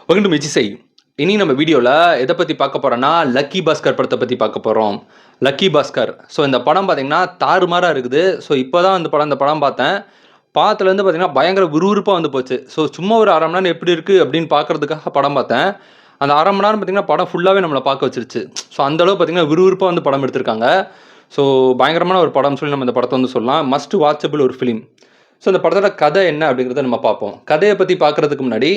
Welcome to மிச்சிசை. இனி நம்ம வீடியோவில் எதை பற்றி பார்க்க போகிறோன்னா லக்கி பாஸ்கர் படத்தை பற்றி பார்க்க போகிறோம். லக்கி பாஸ்கர். ஸோ இந்த படம் பார்த்தீங்கன்னா தாறுமாறாக இருக்குது. ஸோ இப்போ தான் இந்த படம் பார்த்தேன். பார்த்ததுலேருந்து பார்த்தீங்கன்னா பயங்கர விறுவிறுப்பாக வந்து போச்சு. ஸோ சும்மா ஒரு அரை மணி நேரம் எப்படி இருக்குது அப்படின்னு பார்க்குறதுக்காக படம் பார்த்தேன். அந்த அரை மணி நேரம் பார்த்தீங்கன்னா படம் ஃபுல்லாகவே நம்மளை பார்க்க வச்சிருச்சு. ஸோ அந்தளவு பார்த்தீங்கன்னா விறுவிறுப்பாக வந்து படம் எடுத்திருக்காங்க. ஸோ பயங்கரமான ஒரு படம் சொல்லி நம்ம இந்த படத்தை வந்து சொல்லலாம். மஸ்ட் வாட்சபிள் ஒரு ஃபிலிம். ஸோ இந்த படத்தோட கதை என்ன அப்படிங்கிறத நம்ம பார்ப்போம். கதையை பற்றி பார்க்குறதுக்கு முன்னாடி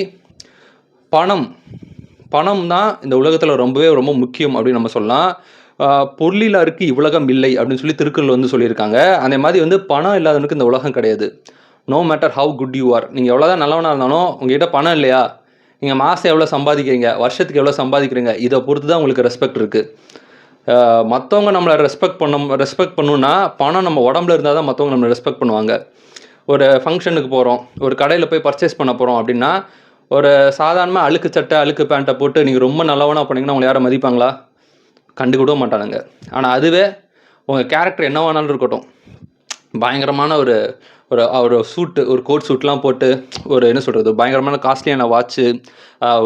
பணம் தான் இந்த உலகத்தில் ரொம்ப முக்கியம் அப்படின்னு நம்ம சொல்லலாம். பொருளிலாருக்கு இவ்வுலகம் இல்லை அப்படின்னு சொல்லி திருக்குறள் வந்து சொல்லியிருக்காங்க. அந்த மாதிரி வந்து பணம் இல்லாதவனுக்கு இந்த உலகம் கிடையாது. No matter how good you are. நீங்கள் எவ்வளோதான் நல்லவனாக இருந்தாலும் உங்கள்கிட்ட பணம் இல்லையா, நீங்கள் மாதம் எவ்வளோ சம்பாதிக்கிறீங்க, வருஷத்துக்கு எவ்வளோ சம்பாதிக்கிறீங்க, இதை பொறுத்து தான் உங்களுக்கு ரெஸ்பெக்ட் இருக்குது. மற்றவங்க நம்மளை ரெஸ்பெக்ட் பண்ணணுன்னா பணம் நம்ம உடம்புல இருந்தால் தான் மற்றவங்க நம்மளை ரெஸ்பெக்ட் பண்ணுவாங்க. ஒரு ஃபங்க்ஷனுக்கு போகிறோம், ஒரு கடையில் போய் பர்ச்சேஸ் பண்ண போகிறோம் அப்படின்னா, ஒரு சாதாரணமாக அழுக்கு சட்டை அழுக்கு பேண்ட்டை போட்டு நீங்கள் ரொம்ப நல்லவனாக போனீங்கன்னா உங்களை யாரும் மதிப்பாங்களா? கண்டுக்கூட மாட்டானுங்க. ஆனால் அதுவே உங்கள் கேரக்டர் என்ன வேணாலும் இருக்கட்டும், பயங்கரமான ஒரு ஒரு ஒரு சூட்டு, ஒரு கோட் சூட்லாம் போட்டு, ஒரு என்ன சொல்கிறது, பயங்கரமான காஸ்ட்லியான வாட்ச்சு,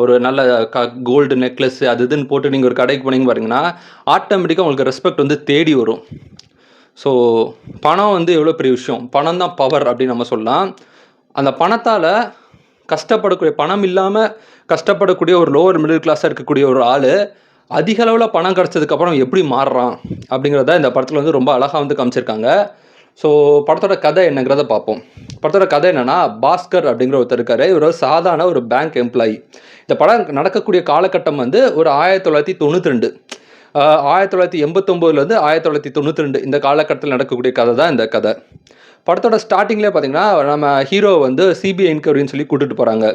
ஒரு நல்ல கோல்டு நெக்லஸ்ஸு அது இதுன்னு போட்டு நீங்கள் ஒரு கடைக்கு போனீங்க பாருங்கன்னா ஆட்டோமேட்டிக்காக உங்களுக்கு ரெஸ்பெக்ட் வந்து தேடி வரும். ஸோ பணம் வந்து எவ்வளோ பெரிய விஷயம். பணம் தான் பவர் அப்படின்னு நம்ம சொல்லலாம். அந்த பணத்தால் கஷ்டப்படக்கூடிய, பணம் இல்லாமல் கஷ்டப்படக்கூடிய ஒரு லோவர் மிடில் கிளாஸாக இருக்கக்கூடிய ஒரு ஆள் அதிக அளவில் பணம் கிடச்சதுக்கப்புறம் எப்படி மாறுறான் அப்படிங்கிறத இந்த படத்தில் வந்து ரொம்ப அழகாக வந்து காமிச்சிருக்காங்க. ஸோ படத்தோட கதை என்னங்கிறத பார்ப்போம். படத்தோட கதை என்னென்னா, பாஸ்கர் அப்படிங்கிற ஒருத்தர் இருக்கார். இவர் சாதாரண ஒரு பேங்க் எம்ப்ளாயி. இந்த படம் நடக்கக்கூடிய காலகட்டம் வந்து ஒரு 1992, 1989லேருந்து 1992 இந்த காலகட்டத்தில் நடக்கக்கூடிய கதை தான் இந்த கதை. படத்தோட ஸ்டார்டிங்லேயே பார்த்தீங்கன்னா நம்ம ஹீரோ வந்து சிபிஐ என்கொயரின்னு சொல்லி கூட்டிகிட்டு போகிறாங்க.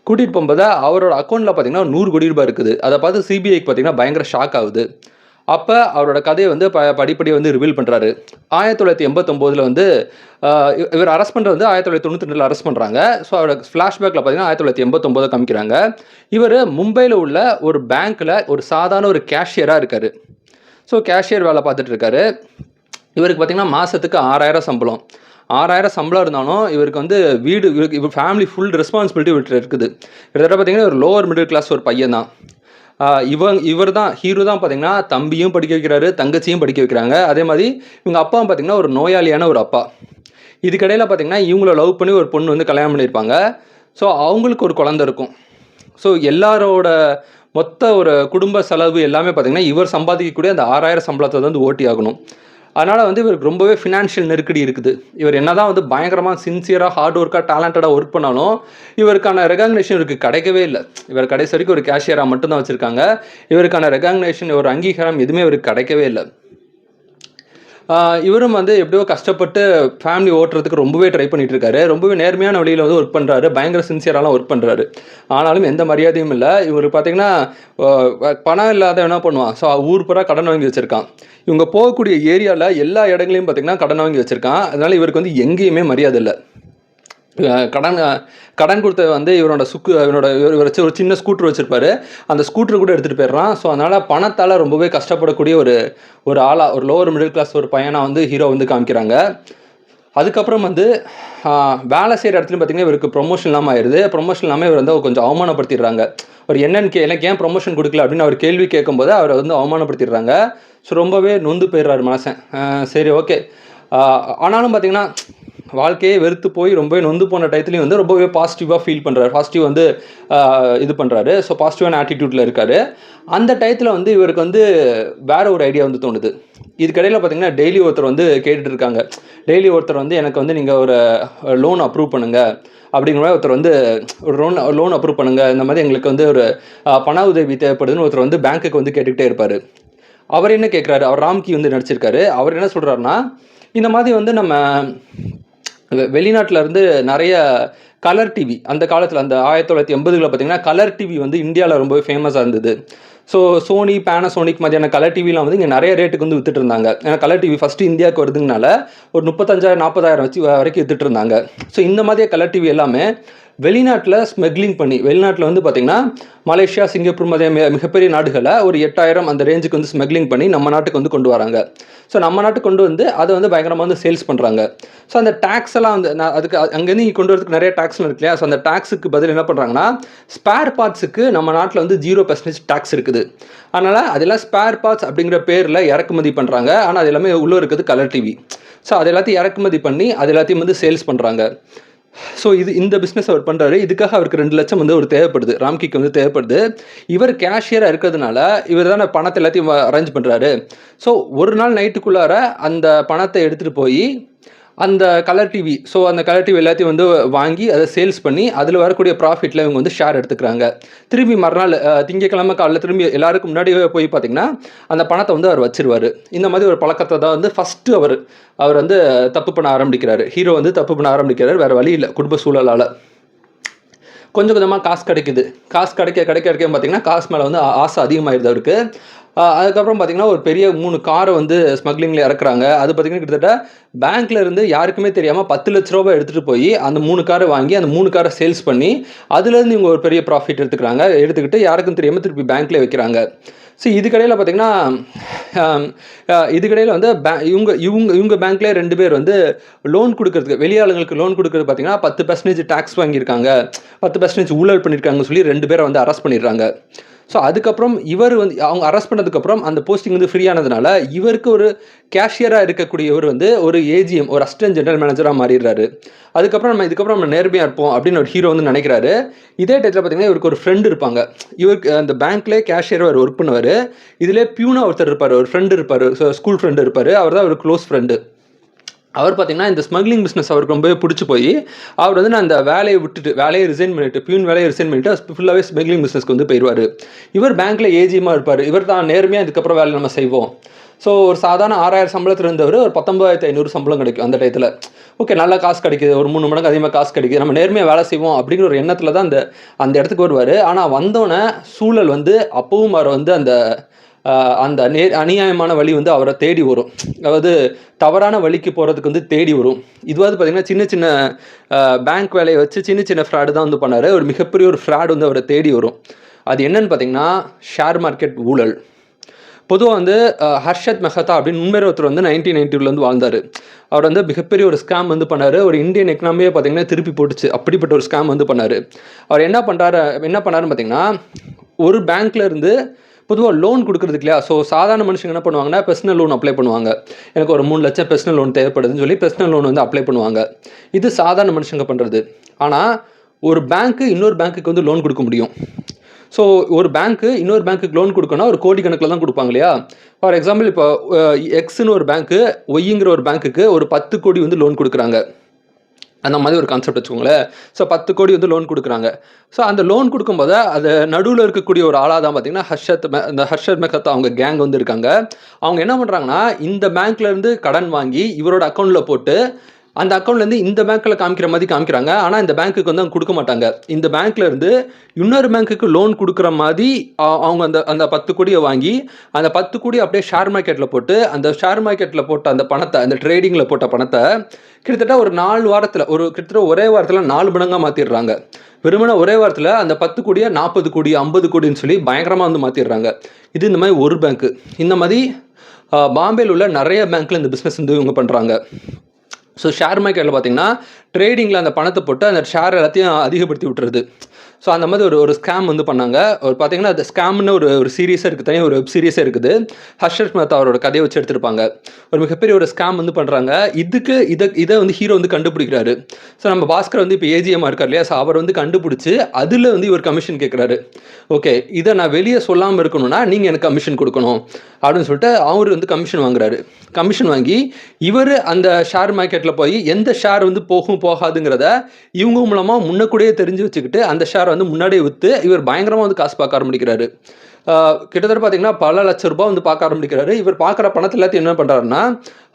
கூட்டிகிட்டு போகும்போது அவரோட அக்கௌண்ட்டில் பார்த்தீங்கன்னா 100 கோடி ரூபாய் இருக்குது. அதை பார்த்து சிபிஐக்கு பார்த்தீங்கன்னா பயங்கர ஷாக் ஆகுது. அப்போ அவரோட கதையை வந்து படிப்படியாக வந்து ரிவீல் பண்ணுறாரு. 1989 வந்து இவர் அரெஸ்ட் பண்ணுறது வந்து 1992 அரெஸ்ட் பண்ணுறாங்க. ஸோ அவரோட ஃப்ளாஷ்பேக்கில் பார்த்தீங்கன்னா 1989 காமிக்கிறாங்க. இவர் மும்பையில் உள்ள ஒரு பேங்க்கில் ஒரு சாதாரண ஒரு கேஷியராக இருக்கார். ஸோ கேஷியர் வேலை பார்த்துட்டு இருக்காரு. இவருக்கு பார்த்தீங்கன்னா மாதத்துக்கு 6000 சம்பளம். 6000 சம்பளம் இருந்தாலும் இவருக்கு வந்து இவர் ஃபேமிலி ஃபுல் ரெஸ்பான்சிபிலிட்டி இவர்கிட்ட இருக்குது. கிட்டத்தட்ட பார்த்தீங்கன்னா ஒரு லோவர் மிடில் கிளாஸ் ஒரு பையன் தான். இவர் தான் ஹீரோ தான் பார்த்தீங்கன்னா தம்பியும் படிக்க வைக்கிறாரு, தங்கச்சியும் படிக்க வைக்கிறாங்க. அதே மாதிரி இவங்க அப்பாவும் பார்த்தீங்கன்னா ஒரு நோயாளியான ஒரு அப்பா. இதுக்கடையில் பார்த்தீங்கன்னா இவங்கள லவ் பண்ணி ஒரு பொண்ணு வந்து கல்யாணம் பண்ணியிருப்பாங்க. ஸோ அவங்களுக்கு ஒரு குழந்தை இருக்கும். ஸோ எல்லாரோட மொத்த ஒரு குடும்ப செலவு எல்லாமே பார்த்தீங்கன்னா இவர் சம்பாதிக்கக்கூடிய அந்த 6000 சம்பளத்தை வந்து ஓட்டி ஆகணும். அதனால் வந்து இவருக்கு ரொம்பவே ஃபினான்ஷியல் நெருக்கடி இருக்குது. இவர் என்ன தான் வந்து பயங்கரமாக சின்சியராக ஹார்ட் ஒர்க்காக டேலண்டடாக ஒர்க் பண்ணாலும் இவருக்கான ரெகக்னேஷன் இவருக்கு கிடைக்கவே இல்லை. இவர் கடைசி வரைக்கும் ஒரு கேஷியராக மட்டும்தான் வச்சுருக்காங்க. இவருக்கான ரெகக்னேஷன், ஒரு அங்கீகாரம் எதுவுமே இவருக்கு கிடைக்கவே இல்லை. இவரும் வந்து எப்படியோ கஷ்டப்பட்டு ஃபேமிலி ஓட்டுறதுக்கு ரொம்பவே ட்ரை பண்ணிட்டு இருக்காரு. ரொம்பவே நேர்மையான வழியில் வந்து ஒர்க் பண்ணுறாரு. பயங்கர சின்சியராலாம் ஒர்க் பண்ணுறாரு. ஆனாலும் எந்த மரியாதையும் இல்லை. இவர் பார்த்தீங்கன்னா பணம் இல்லாத என்ன பண்ணுவான், ஸோ ஊர் பூரா கடன் வாங்கி வச்சுருக்கான். இவங்க போகக்கூடிய ஏரியாவில் எல்லா இடங்களையும் பார்த்தீங்கன்னா கடன் வாங்கி வச்சுருக்கான். அதனால் இவருக்கு வந்து எங்கேயுமே மரியாதை இல்லை. கடன் கொடுத்த வந்து இவர் வச்சு ஒரு சின்ன ஸ்கூட்டர் வச்சுருப்பாரு. அந்த ஸ்கூட்டர் கூட எடுத்துகிட்டு போயிடுறான். ஸோ அதனால் பணத்தால் ரொம்பவே கஷ்டப்படக்கூடிய ஒரு ஆளாக, ஒரு லோவர் மிடில் கிளாஸ் ஒரு பையனாக வந்து ஹீரோ வந்து காமிக்கிறாங்க. அதுக்கப்புறம் வந்து வேலை செய்கிற இடத்துலையும் பார்த்திங்கன்னா இவருக்கு ப்ரொமோஷன் இல்லாமல் ஆயிடுது. ப்ரொமோஷன் இல்லாமல் இவர் வந்து கொஞ்சம் அவமானப்படுத்திடுறாங்க. ஒரு எனக்கு ஏன் ப்ரொமோஷன் கொடுக்கல அப்படின்னு அவர் கேள்வி கேட்கும்போது அவரை வந்து அவமானப்படுத்திடுறாங்க. ஸோ ரொம்பவே நொந்து போயிடுறாரு மனசன். சரி, ஓகே. ஆனாலும் பார்த்திங்கன்னா வாழ்க்கையே வெறுத்து போய் ரொம்பவே நொந்து போன டயத்துலையும் வந்து ரொம்பவே பாசிட்டிவாக ஃபீல் பண்ணுறாரு. பாசிட்டிவ் வந்து இது பண்ணுறாரு. ஸோ பாசிட்டிவான ஆட்டிடியூட்டில் இருக்கார். அந்த டயத்தில் வந்து இவருக்கு வந்து வேறு ஒரு ஐடியா வந்து தோணுது. இதுக்கடையில் பார்த்திங்கன்னா டெய்லி ஒருத்தர் வந்து கேட்டுட்டு இருக்காங்க. டெய்லி ஒருத்தர் வந்து எனக்கு வந்து நீங்கள் ஒரு லோன் அப்ரூவ் பண்ணுங்கள் அப்படிங்கிற மாதிரி ஒருத்தர் வந்து ஒரு லோன் அப்ரூவ் பண்ணுங்கள், இந்த மாதிரி எங்களுக்கு வந்து ஒரு பண உதவி தேவைப்படுதுன்னு ஒருத்தர் வந்து பேங்க்குக்கு வந்து கேட்டுக்கிட்டே இருப்பார். அவர் என்ன கேட்குறாரு, அவர் ராம்கி வந்து நடிச்சிருக்காரு. அவர் என்ன சொல்கிறாருன்னா, இந்த மாதிரி வந்து நம்ம வெளிநாட்டில் இருந்து நிறைய கலர் டிவி, அந்த காலத்தில் அந்த 1980களில் பார்த்தீங்கன்னா கலர் டிவி வந்து இந்தியாவில் ரொம்பவே ஃபேமஸாக இருந்தது. ஸோ சோனி, பேனசோனிக் மாதிரியான கலர் டிவிலாம் வந்து இங்கே நிறைய ரேட்டுக்கு வந்து வித்துட்டு இருந்தாங்க. ஏன்னா கலர் டிவி ஃபஸ்ட்டு இந்தியாவுக்கு வருதுங்கனால ஒரு 35,000 40,000 வச்சு வரைக்கும் வித்துட்டு இருந்தாங்க. ஸோ இந்த மாதிரியே கலர் டிவி எல்லாமே வெளிநாட்டில் ஸ்மக்லிங் பண்ணி, வெளிநாட்டில் வந்து பார்த்தீங்கன்னா மலேசியா, சிங்கப்பூர் மாதிரி மிகப்பெரிய நாடுகளை ஒரு 8000 அந்த ரேஞ்சுக்கு வந்து ஸ்மக்லிங் பண்ணி நம்ம நாட்டுக்கு வந்து கொண்டு வராங்க. ஸோ நம்ம நாட்டுக்கு கொண்டு வந்து அதை வந்து பயங்கரமாக வந்து சேல்ஸ் பண்ணுறாங்க. ஸோ அந்த டேக்ஸ் எல்லாம் வந்து அதுக்கு அங்கேருந்து இங்கே கொண்டு வரதுக்கு நிறைய டேக்ஸ்லாம் இருக்கு இல்லையா? ஸோ அந்த டேக்ஸுக்கு பதில் என்ன பண்ணுறாங்கன்னா, ஸ்பேர் பார்ட்ஸுக்கு நம்ம நாட்டில் வந்து 0% டேக்ஸ் இருக்குது. அதனால் அதெல்லாம் ஸ்பேர் பார்ட்ஸ் அப்படிங்கிற பேரில் இறக்குமதி பண்ணுறாங்க. ஆனால் அது எல்லாமே உள்ளே இருக்கிறது கலர் டிவி. ஸோ அது எல்லாத்தையும் இறக்குமதி பண்ணி அது எல்லாத்தையும் வந்து சேல்ஸ் பண்ணுறாங்க. ஸோ இந்த பிஸ்னஸ் அவர் பண்ணுறாரு. இதுக்காக அவருக்கு 2 லட்சம் வந்து ஒரு தேவைப்படுது, ராம்கிக்கு வந்து தேவைப்படுது. இவர் கேஷியராக இருக்கிறதுனால இவர் தானே பணத்தை எல்லாத்தையும் அரேஞ்ச் பண்ணுறாரு. ஸோ ஒரு நாள் நைட்டுக்குள்ளார அந்த பணத்தை எடுத்துகிட்டு போய் அந்த கலர் டிவி, ஸோ அந்த கலர் டிவி எல்லாத்தையும் வந்து வாங்கி அதை சேல்ஸ் பண்ணி அதில் வரக்கூடிய ப்ராஃபிட்டில் இவங்க வந்து ஷேர் எடுத்துக்கிறாங்க. திரும்பி மறுநாள் திங்கக்கிழமை காலையில் திரும்பி எல்லாருக்கும் முன்னாடியே போய் பார்த்திங்கன்னா அந்த பணத்தை வந்து அவர் வச்சிருவார். இந்த மாதிரி ஒரு பழக்கத்தை தான் வந்து ஃபஸ்ட்டு அவர் வந்து தப்பு பண்ண ஆரம்பிக்கிறாரு. ஹீரோ வந்து தப்பு பண்ண ஆரம்பிக்கிறார். வேறு வழி இல்லை, குடும்ப சூழலால். கொஞ்சம் கொஞ்சமாக காசு கிடைக்குது. காசு கிடைக்க பார்த்திங்கன்னா காசு மேலே வந்து ஆசை அதிகமாகிடுது அவருக்கு. அதுக்கப்புறம் பார்த்திங்கன்னா ஒரு பெரிய 3 காரை வந்து ஸ்மக்லிங்கில் இறக்குறாங்க. அது பார்த்திங்கன்னா கிட்டத்தட்ட பேங்க்கில் இருந்து யாருக்குமே தெரியாமல் 10 லட்ச ரூபா எடுத்துகிட்டு போய் அந்த 3 காரை வாங்கி அந்த 3 காரை சேல்ஸ் பண்ணி அதுலேருந்து இவங்க ஒரு பெரிய ப்ராஃபிட் எடுத்துக்கிட்டு யாருக்கும் தெரியாமல் திருப்பி பேங்க்லேயே வைக்கிறாங்க. ஸோ இதுக்கடையில் பார்த்திங்கன்னா இதுக்கடையில் வந்து இவங்க பேங்க்லேயே 2 பேர் வந்து லோன் கொடுக்கறதுக்கு, வெளியாளுங்களுக்கு லோன் கொடுக்கறது பார்த்திங்கன்னா 10% டேக்ஸ் வாங்கியிருக்காங்க, 10% ஊழல் பண்ணியிருக்காங்கன்னு சொல்லி 2 பேரை வந்து அரெஸ்ட் பண்ணிடுறாங்க. ஸோ அதுக்கப்புறம் இவர் வந்து அவங்க அரெஸ்ட் பண்ணதுக்கப்புறம் அந்த போஸ்டிங் வந்து ஃப்ரீ ஆனதுனால இவருக்கு ஒரு கேஷியராக இருக்கக்கூடியவர் வந்து ஒரு ஏஜிஎம், ஒரு அசிஸ்டன்ட் ஜெனரல் மேனேஜராக மாறிடுறாரு. இதுக்கப்புறம் நம்ம நேர்மையாக இருப்போம் அப்படின்னு ஒரு ஹீரோ வந்து நினைக்கிறாரு. இதே டைத்தில் பார்த்தீங்கன்னா இவருக்கு ஒரு ஃப்ரெண்டு இருப்பாங்க. இவருக்கு அந்த பேங்க்லேயே கேஷியராக ஒர்க் பண்ணுவார். இதிலே பியூனாக ஒருத்தர் இருப்பார், ஒரு ஃப்ரெண்டு இருப்பார், ஸ்கூல் ஃப்ரெண்டு இருப்பார். அவர் தான் ஒரு க்ளோஸ் ஃப்ரெண்டு. அவர் பார்த்திங்கன்னா இந்த ஸ்மக்லிங் பிஸ்னஸ் அவருக்கு ரொம்பவே பிடிச்சி போய் அவர் வந்து நான் அந்த வேலையை ரிசைன் பண்ணிவிட்டு பியூன் வேலையை ரிசைன் பண்ணிவிட்டு ஃபுல்லாகவே ஸ்மக்லிங் பிஸ்னஸ்க்கு வந்து போயிடுவார். இவர் பேங்க்கில் ஏஜிஎமாக இருப்பார். இவர் தான் நேர்மையாக இதுக்கப்புறம் வேலை நம்ம செய்வோம். ஸோ ஒரு சாதாரண 6000 சம்பளத்தில் இருந்தவர் ஒரு 19,500 சம்பளம் கிடைக்கும் அந்த டயத்தில். ஓகே, நல்லா காசு கிடைக்குது, ஒரு 3 மடங்கு அதிகமாக காசு கிடைக்குது, நம்ம நேர்மையாக வேலை செய்வோம் அப்படிங்கிற ஒரு எண்ணத்தில் தான் அந்த இடத்துக்கு வருவார். ஆனால் வந்தோடனே சூழல் வந்து அப்பவும் அவர் வந்து அந்த அநியாயமான வழி வந்து அவரை தேடி வரும். அதாவது தவறான வழிக்கு போகிறதுக்கு வந்து தேடி வரும். இதுவாது பார்த்திங்கன்னா சின்ன சின்ன பேங்க் வேலையை வச்சு சின்ன ஃப்ராடு தான் வந்து பண்ணார். ஒரு மிகப்பெரிய ஒரு ஃப்ராடு வந்து அவரை தேடி வரும். அது என்னன்னு பார்த்திங்கன்னா ஷேர் மார்க்கெட் ஊழல். பொதுவாக வந்து ஹர்ஷத் மெஹ்தா அப்படின்னு உண்மையான ஒருத்தர் வந்து 1992 வந்து வாழ்ந்தார். அவர் வந்து மிகப்பெரிய ஒரு ஸ்கேம் வந்து பண்ணார். ஒரு இந்தியன் எக்கனாமியே பார்த்திங்கன்னா திருப்பி போட்டுச்சு. அப்படிப்பட்ட ஒரு ஸ்கேம் வந்து பண்ணார். அவர் என்ன பண்ணாருன்னு பார்த்திங்கன்னா, ஒரு பேங்க்ல இருந்து பொதுவாக லோன் கொடுக்குறதுக்கு இல்லையா, ஸோ சாதாரண மனுஷங்க என்ன பண்ணுவாங்கன்னா பர்சனல் லோன் அப்ளை பண்ணுவாங்க. எனக்கு ஒரு 3 லட்சம் பர்சனல் லோன் தேவைப்படுதுன்னு சொல்லி பர்சனல் லோன் வந்து அப்ளை பண்ணுவாங்க. இது சாதாரண மனுஷங்க பண்ணுறது. ஆனால் ஒரு பேங்க்கு இன்னொரு பேங்க்குக்கு வந்து லோன் கொடுக்க முடியும். ஸோ ஒரு பேங்க்கு இன்னொரு பேங்க்குக்கு லோன் கொடுக்கணும்னா ஒரு கோடி கணக்கில் தான் கொடுப்பாங்க இல்லையா. ஃபார் எக்ஸாம்பிள் இப்போ எக்ஸ்னு ஒரு பேங்க்கு ஒய்ங்கிற ஒரு பேங்க்குக்கு ஒரு 10 கோடி வந்து லோன் கொடுக்குறாங்க. அந்த மாதிரி ஒரு கான்செப்ட் வச்சுக்கோங்களேன். ஸோ 10 கோடி வந்து லோன் கொடுக்குறாங்க. ஸோ அந்த லோன் கொடுக்கும்போது அது நடுவில் இருக்கக்கூடிய ஒரு ஆளாக தான் பார்த்திங்கன்னா இந்த ஹர்ஷத் மெஹ்தா அவங்க கேங் வந்து இருக்காங்க. அவங்க என்ன பண்ணுறாங்கன்னா, இந்த பேங்க்லேருந்து கடன் வாங்கி இவரோட அக்கௌண்ட்டில் போட்டு அந்த அக்கௌண்ட்லேருந்து இந்த பேங்க்கில் காமிக்கிற மாதிரி காமிக்கிறாங்க. ஆனால் இந்த பேங்க்குக்கு வந்து அவங்க கொடுக்க மாட்டாங்க. இந்த பேங்க்லேருந்து இன்னொரு பேங்க்குக்கு லோன் கொடுக்குற மாதிரி அவங்க அந்த 10 கோடியை வாங்கி அந்த 10 கோடி அப்படியே ஷேர் மார்க்கெட்டில் போட்டு அந்த ஷேர் மார்க்கெட்டில் போட்ட அந்த பணத்தை, அந்த ட்ரேடிங்கில் போட்ட பணத்தை கிட்டத்தட்ட ஒரு 4 வாரத்தில் கிட்டத்தட்ட ஒரே வாரத்தில் 4 மடங்காக மாற்றிடுறாங்க. வெறுமனே ஒரே வாரத்தில் அந்த 10 கோடியை 40 கோடி 50 கோடின்னு சொல்லி பயங்கரமாக வந்து மாற்றிடுறாங்க. இது இந்த மாதிரி ஒரு பேங்க்கு. இந்த மாதிரி பாம்பேயில் உள்ள நிறைய பேங்க்கில் இந்த பிஸ்னஸ் வந்து இவங்க பண்ணுறாங்க. ஸோ ஷேர் மார்க்கெட்டில் பார்த்திங்கன்னா ட்ரேடிங்கில் அந்த பணத்தை போட்டு அந்த ஷேர் எல்லாத்தையும் அதிகப்படுத்தி விட்டுறது. ஸோ அந்த மாதிரி ஒரு ஸ்கேம் வந்து பண்ணாங்க. ஒரு பார்த்திங்கன்னா அது ஸ்கேம்னு ஒரு சீரியஸாக இருக்குது, தனியாக ஒரு வெப் சீரியஸாக இருக்குது. ஹர்ஷத் மெஹ்தா அவரோட கதையை வச்சு எடுத்திருப்பாங்க. ஒரு மிகப்பெரிய ஒரு ஸ்கேம் வந்து பண்ணுறாங்க. இதை வந்து ஹீரோ வந்து கண்டுபிடிக்கிறாரு. ஸோ நம்ம பாஸ்கர் வந்து இப்போ ஏஜிஎம்மாக இருக்கார் இல்லையா, ஸோ அவர் வந்து கண்டுபிடிச்சி அதில் வந்து இவர் கமிஷன் கேட்குறாரு. ஓகே, இதை நான் வெளியே சொல்லாமல் இருக்கணும்னா நீங்கள் எனக்கு கமிஷன் கொடுக்கணும் அப்படின்னு சொல்லிட்டு அவர் வந்து கமிஷன் வாங்குறாரு. கமிஷன் வாங்கி இவர் அந்த ஷேர் மார்க்கெட்டில் போய் எந்த ஷேர் வந்து போகாதுங்கிறத இவங்க மூலமாக முன்னக்கூடயே தெரிஞ்சு வச்சுக்கிட்டு அந்த ஷேர் வந்து முன்னாடியே விற்று இவர் பயங்கரமாக வந்து காசு பார்க்க ஆரம்பிக்கிறாரு. கிட்டத்தட்ட பார்த்தீங்கன்னா பல லட்ச ரூபாய் வந்து பார்க்க ஆரம்பிக்கிறாரு. இவர் பார்க்குற பணத்தை எல்லாத்தையும் என்ன பண்ணுறாருன்னா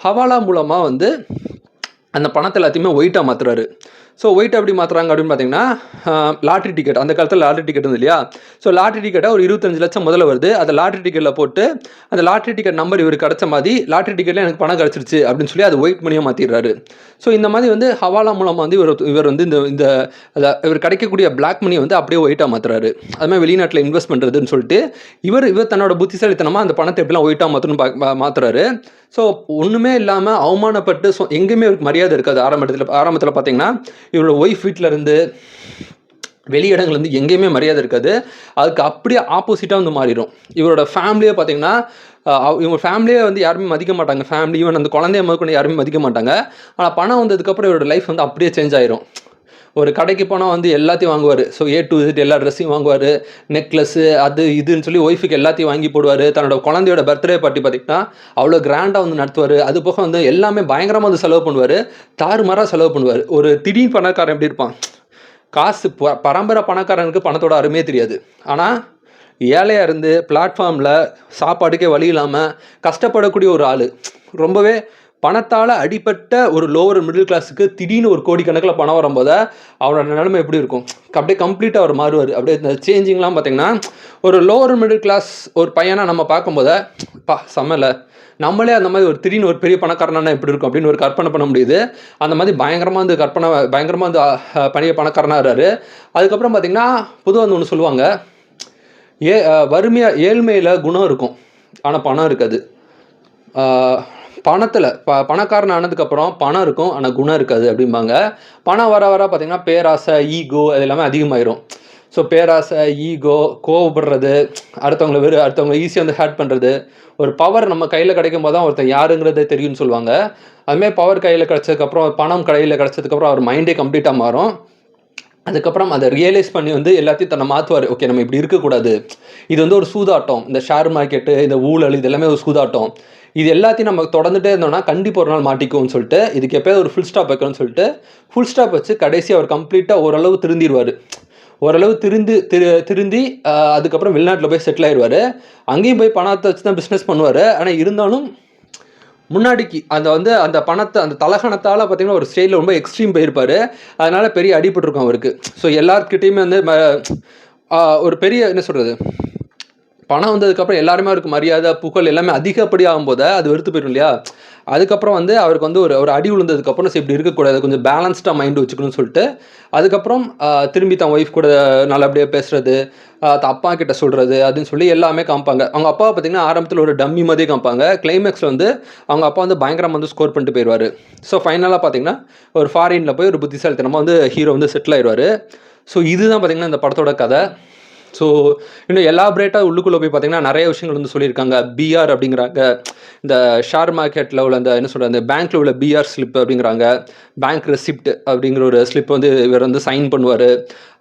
ஹவாலா மூலமாக வந்து அந்த பணத்தை எல்லாத்தையுமே ஒயிட்டாக மாற்றுறாரு. ஸோ ஒயிட் எப்படி மாற்றுறாங்க அப்படின்னு பார்த்தீங்கன்னா, லாட்ரி டிக்கெட், அந்த காலத்தில் லாட்ரி டிக்கெட் இருந்தது இல்லையா? ஸோ லாட்ரி டிக்கெட்டை ஒரு 25 லட்சம் முதல்ல வருது. அதை லாட்ரி டிக்கெட்டில் போட்டு அந்த லாட்ரி டிக்கெட் நம்பர் இவருக்கு கிடச்ச மாதிரி லாட்ரி டிக்கெட்டில் எனக்கு பணம் கிடச்சிருச்சு அப்படின்னு சொல்லி அது ஒயிட் மணியாக மாற்றிடுறாரு. ஸோ இந்த மாதிரி வந்து ஹவாலா மூலமாக வந்து இவர் வந்து இந்த இந்த இவர் கிடைக்கக்கூடிய பிளாக் மணியை வந்து அப்படியே ஒயிட்டாக மாற்றுறாரு. அதுமாதிரி வெளிநாட்டில் இன்வெஸ்ட் பண்ணுறதுன்னு சொல்லிட்டு இவர் தன்னோட புத்திசாலித்தனமாக அந்த பணத்தை எப்படிலாம் ஒயிட்டாக மாற்றணும்னு மாற்றுறாரு. ஸோ ஒன்றுமே இல்லாமல் அவமானப்பட்டு எங்கேயுமே இவருக்கு மரியாதை இருக்காது. ஆரம்பத்தில் பார்த்தீங்கன்னா இவரோட ஒய்ஃப் வீட்டில் இருந்து வெளியிடங்கள் வந்து எங்கேயுமே மரியாதை இருக்காது. அதுக்கு அப்படியே ஆப்போசிட்டாக வந்து மாறிடும். இவரோட ஃபேமிலியே பார்த்தீங்கன்னா, இவங்க ஃபேமிலியே வந்து யாருமே மதிக்க மாட்டாங்க. ஃபேமிலி ஈவன் அந்த குழந்தைய முதற்கொண்டு யாருமே மதிக்க மாட்டாங்க. ஆனால் பணம் வந்ததுக்கப்புறம் இவரோட லைஃப் வந்து அப்படியே சேஞ்ச் ஆயிரும். ஒரு கடைக்கு போனால் வந்து எல்லாத்தையும் வாங்குவார். ஸோ A to Z எல்லா ட்ரெஸ்ஸையும் வாங்குவார். நெக்லஸ்ஸு அது இதுன்னு சொல்லி ஒய்ஃபுக்கு எல்லாத்தையும் வாங்கி போடுவார். தன்னோட குழந்தையோட பர்த்டே பார்ட்டி பார்த்திங்கன்னா அவ்வளோ கிராண்டாக வந்து நடத்துவார். அது போக வந்து எல்லாமே பயங்கரமாக வந்து செலவு பண்ணுவார். தாறுமாறாக செலவு பண்ணுவார். ஒரு திடீர் பணக்காரன் எப்படி இருப்பான்? காசு பரம்பரை பணக்காரனுக்கு பணத்தோட அருமையே தெரியாது. ஆனால் ஏழையாக இருந்து பிளாட்ஃபார்மில் சாப்பாட்டுக்கே வழி இல்லாமல் கஷ்டப்படக்கூடிய ஒரு ஆள், ரொம்பவே பணத்தால் அடிப்பட்ட ஒரு லோவர் மிடில் கிளாஸுக்கு திடீர்னு ஒரு கோடிக்கணக்கில் பணம் வரும்போது அவரோட நிலைமை எப்படி இருக்கும்? அப்படியே கம்ப்ளீட்டாக அவர் மாறுவார். அப்படியே இந்த சேஞ்சிங்லாம் பார்த்திங்கன்னா ஒரு லோவர் மிடில் கிளாஸ் ஒரு பையனாக நம்ம பார்க்கும்போது சமையலை நம்மளே அந்த மாதிரி ஒரு திடீர்னு ஒரு பெரிய பணக்காரனா எப்படி இருக்கும் அப்படின்னு ஒரு கற்பனை பண்ண முடியுது. அந்த மாதிரி பயங்கரமாக வந்து பயங்கரமாக வந்து பெரிய பணக்காரனாக இருறாரு. அதுக்கப்புறம் பார்த்திங்கன்னா பொதுவாக வந்து ஒன்று சொல்லுவாங்க, ஏழ்மையில் குணம் இருக்கும் ஆனால் பணம் இருக்காது. பணத்தில் பணக்காரன் ஆனதுக்கப்புறம் பணம் இருக்கும் ஆனால் குணம் இருக்காது அப்படிம்பாங்க. பணம் வர வர பார்த்திங்கன்னா பேராசை, ஈகோ அது எல்லாமே அதிகமாயிரும். ஸோ பேராசை, ஈகோ, கோவப்படுறது, அடுத்தவங்களை ஈஸியாக வந்து ஹேட் பண்ணுறது, ஒரு பவர் நம்ம கையில் கிடைக்கும் போது தான் ஒருத்தன் யாருங்கிறதே தெரியும்னு சொல்லுவாங்க. அதுமாதிரி பவர் கையில் கிடச்சதுக்கப்புறம், பணம் கையில் கிடச்சதுக்கப்புறம் அவர் மைண்டே கம்ப்ளீட்டாக மாறும். அதுக்கப்புறம் அதை ரியலைஸ் பண்ணி வந்து எல்லாத்தையும் தன்னை மாற்றுவார். ஓகே, நம்ம இப்படி இருக்கக்கூடாது, இது வந்து ஒரு சூதாட்டம், இந்த ஷேர் மார்க்கெட்டு, இந்த ஊழல், இது எல்லாமே ஒரு சூதாட்டம், இது எல்லாத்தையும் நம்ம தொடர்ந்துட்டே இருந்தோம்னா கண்டிப்பாக ஒரு நாள் மாட்டிக்கும்னு சொல்லிட்டு இதுக்கு எப்போயாவது ஒரு ஃபுல் ஸ்டாப் வைக்கணும்னு சொல்லிட்டு ஃபுல் ஸ்டாப் வச்சு கடைசி அவர் கம்ப்ளீட்டாக ஓரளவு திருந்திடுவார். ஓரளவு திருந்தி அதுக்கப்புறம் வெளிநாட்டில் போய் செட்டில் ஆயிடுவார். அங்கேயும் போய் பணத்தை வச்சு தான் பிஸ்னஸ் பண்ணுவார். ஆனால் இருந்தாலும் முன்னாடிக்கு அந்த பணத்தை அந்த தலகணத்தால் பார்த்திங்கன்னா ஒரு ஸ்டைலில் ரொம்ப எக்ஸ்ட்ரீம் போயிருப்பார். அதனால் பெரிய அடிபட்டிருக்கும் அவருக்கு. ஸோ எல்லாருக்கிட்டையுமே வந்து ஒரு பெரிய என்ன சொல்கிறது, பணம் வந்ததுக்கப்புறம் எல்லாருமே அவருக்கு மரியாதை, புகழ் எல்லாமே அதிகப்படி ஆகும்போது அது வெறுத்து போயிடும் இல்லையா? அதுக்கப்புறம் வந்து அவருக்கு வந்து ஒரு அடி விழுந்ததுக்கப்புறம் இப்படி இருக்கக்கூடாது, கொஞ்சம் பேலன்ஸ்டாக மைண்டு வச்சுக்கணும்னு சொல்லிட்டு அதுக்கப்புறம் திரும்பி தன் ஒய்ஃப் கூட நல்லபடியாக பேசுகிறது, அப்பா கிட்ட சொல்கிறது அப்படின்னு சொல்லி எல்லாமே காமிப்பாங்க. அவங்க அப்பாவை பார்த்திங்கன்னா ஆரம்பத்தில் ஒரு டம்மி மாதிரியே காமிப்பாங்க. கிளைமேக்ஸில் வந்து அவங்க அப்பா வந்து பயங்கரமாக வந்து ஸ்கோர் பண்ணிட்டு போயிடுவார். ஸோ ஃபைனலாக பார்த்திங்கன்னா ஒரு ஃபாரினில் போய் ஒரு புத்திசாலித்தனமாக வந்து ஹீரோ வந்து செட்டில் ஆயிடுவார். ஸோ இதுதான் பார்த்திங்கன்னா இந்த படத்தோட கதை. ஸோ இன்னும் எலாபரேட்டாக உள்ளுக்குள்ளே போய் பார்த்திங்கன்னா நிறைய விஷயங்கள் வந்து சொல்லியிருக்காங்க. பிஆர் அப்படிங்கிறாங்க, இந்த ஷேர் மார்க்கெட்டில் உள்ள அந்த என்ன சொல்கிறது, அந்த பேங்க்கில் உள்ள பிஆர் ஸ்லிப் அப்படிங்கிறாங்க, பேங்க் ரெசிப்ட் அப்படிங்கிற ஒரு ஸ்லிப் வந்து இவர் வந்து சைன் பண்ணுவார்.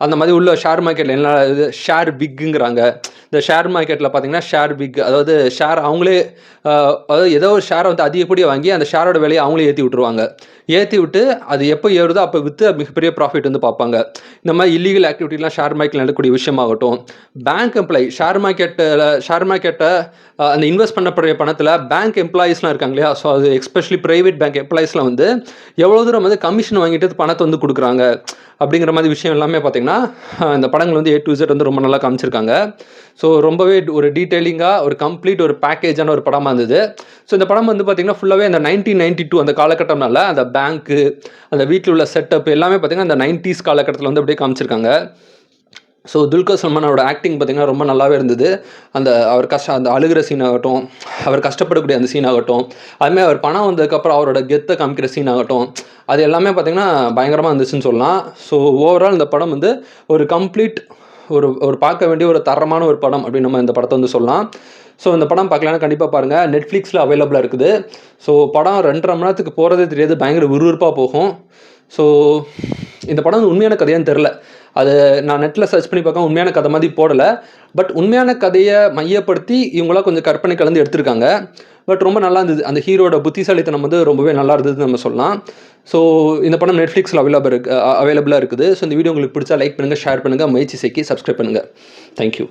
அந்த மாதிரி உள்ள ஷேர் மார்க்கெட்டில் என்ன இது ஷேர் பிக்குங்கிறாங்க. இந்த ஷேர் மார்க்கெட்டில் பார்த்திங்கன்னா ஷேர் பிக், அதாவது ஷேர் அவங்களே அதாவது ஏதோ ஒரு ஷேரை வந்து அதிகப்படியாக வாங்கி அந்த ஷேரோட விலையை அவங்களே ஏற்றி விட்டுருவாங்க. ஏற்றி விட்டு அது எப்போ ஏறுதோ அப்போ விற்று மிகப்பெரிய ப்ராஃபிட் வந்து பார்ப்பாங்க. இந்த மாதிரி இல்லீகல் ஆக்டிவிட்டிலாம் ஷேர் மார்க்கெட்டில் நடக்கக்கூடிய விஷயமாகட்டும், பேங்க் எம்ப்ளாயி ஷேர் மார்க்கெட்டை அந்த இன்வெஸ்ட் பண்ணக்கூடிய பணத்தில் பேங்க் எம்ப்ளாயீஸ்லாம் இருக்காங்க இல்லையா? ஸோ அது எஸ்பெஷலி ப்ரைவேட் பேங்க் எம்ப்ளாயீஸ்லாம் வந்து எவ்வளோ தூரம் வந்து கமிஷன் வாங்கிட்டு பணத்தை வந்து கொடுக்குறாங்க அப்படிங்கிற மாதிரி விஷயம் எல்லாமே பார்த்திங்கன்னா இந்த படங்கள் வந்து A to Z வந்து ரொம்ப நல்லா காமிச்சிருக்காங்க. ஸோ ரொம்பவே ஒரு டீட்டெயிலிங்காக ஒரு கம்ப்ளீட் ஒரு பேக்கேஜான ஒரு படமாக இருந்தது. ஸோ இந்த படம் வந்து பார்த்திங்கன்னா ஃபுல்லாகவே அந்த 1992 அந்த காலகட்டம்னால அந்த பேங்க்கு, அந்த வீட்டில் உள்ள செட்டப் எல்லாமே பார்த்திங்கன்னா அந்த 90s காலகட்டத்தில் வந்து அப்படியே காமிச்சிருக்காங்க. ஸோ துல்கர் சல்மானோட ஆக்டிங் பார்த்திங்கன்னா ரொம்ப நல்லாவே இருந்தது. அந்த அழுகிற சீன் ஆகட்டும், அவர் கஷ்டப்படக்கூடிய அந்த சீன் ஆகட்டும், அதுமாதிரி அவர் பணம் வந்ததுக்கப்புறம் அவரோட கெத்தை காமிக்கிற சீன் ஆகட்டும், அது எல்லாமே பார்த்திங்கன்னா பயங்கரமாக இருந்துச்சுன்னு சொல்லலாம். ஸோ ஓவரால் இந்த படம் வந்து ஒரு கம்ப்ளீட் ஒரு பார்க்க வேண்டிய ஒரு தரமான ஒரு படம் அப்படின்னு நம்ம இந்த படத்தை வந்து சொல்லலாம். ஸோ இந்த படம் பார்க்கலான்னா கண்டிப்பாக பாருங்கள். நெட்ஃப்ளிக்ஸில் அவைலபிளாக இருக்குது. ஸோ படம் 2.5 மணி நேரத்துக்கு போகிறதே தெரியாது, பயங்கர விறுவிறுப்பாக போகும். ஸோ இந்த படம் வந்து உண்மையான கதையான்னு தெரில, அது நான் நெட்டில் சர்ச் பண்ணி பார்க்க உண்மையான கதை மாதிரி போடலை. பட் உண்மையான கதையை மையப்படுத்தி இவங்களாம் கொஞ்சம் கற்பனை கலந்து எடுத்திருக்காங்க. பட் ரொம்ப நல்லா இருந்தது. அந்த ஹீரோட புத்திசாலித்தனம் வந்து ரொம்பவே நல்லா இருந்ததுன்னு நம்ம சொல்லலாம். ஸோ இந்த படம் நெட்ஃப்ளிக்ஸில் அவைலபிளாக இருக்குது. ஸோ இந்த வீடியோ உங்களுக்கு பிடிச்சா லைக் பண்ணுங்கள், ஷேர் பண்ணுங்கள், முயற்சி செய்ய சப்ஸ்கிரைப் பண்ணுங்கள். தேங்க்யூ.